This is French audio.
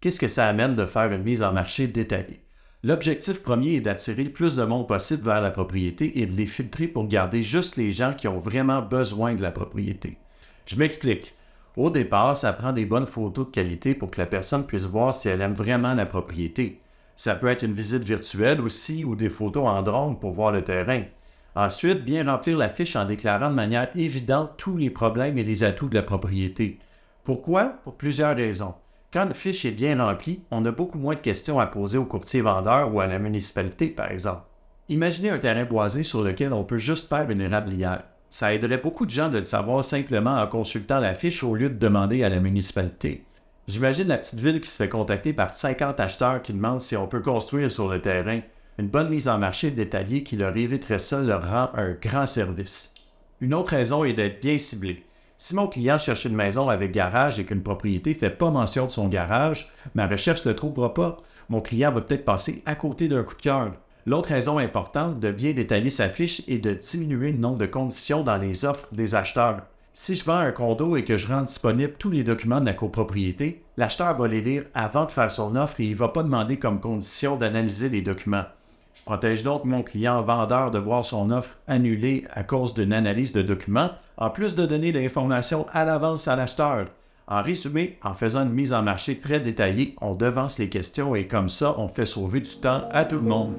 Qu'est-ce que ça amène de faire une mise en marché détaillée? L'objectif premier est d'attirer le plus de monde possible vers la propriété et de les filtrer pour garder juste les gens qui ont vraiment besoin de la propriété. Je m'explique. Au départ, ça prend des bonnes photos de qualité pour que la personne puisse voir si elle aime vraiment la propriété. Ça peut être une visite virtuelle aussi ou des photos en drone pour voir le terrain. Ensuite, bien remplir la fiche en déclarant de manière évidente tous les problèmes et les atouts de la propriété. Pourquoi? Pour plusieurs raisons. Quand une fiche est bien remplie, on a beaucoup moins de questions à poser au courtier vendeur ou à la municipalité, par exemple. Imaginez un terrain boisé sur lequel on peut juste faire une érablière. Ça aiderait beaucoup de gens de le savoir simplement en consultant la fiche au lieu de demander à la municipalité. J'imagine la petite ville qui se fait contacter par 50 acheteurs qui demandent si on peut construire sur le terrain. Une bonne mise en marché détaillée qui leur éviterait ça leur rend un grand service. Une autre raison est d'être bien ciblé. Si mon client cherche une maison avec garage et qu'une propriété ne fait pas mention de son garage, ma recherche ne le trouvera pas. Mon client va peut-être passer à côté d'un coup de cœur. L'autre raison importante de bien détailler sa fiche est de diminuer le nombre de conditions dans les offres des acheteurs. Si je vends un condo et que je rends disponible tous les documents de la copropriété, l'acheteur va les lire avant de faire son offre et il ne va pas demander comme condition d'analyser les documents. Je protège donc mon client vendeur de voir son offre annulée à cause d'une analyse de documents, en plus de donner l'information à l'avance à l'acheteur. En résumé, en faisant une mise en marché très détaillée, on devance les questions et comme ça, on fait sauver du temps à tout le monde.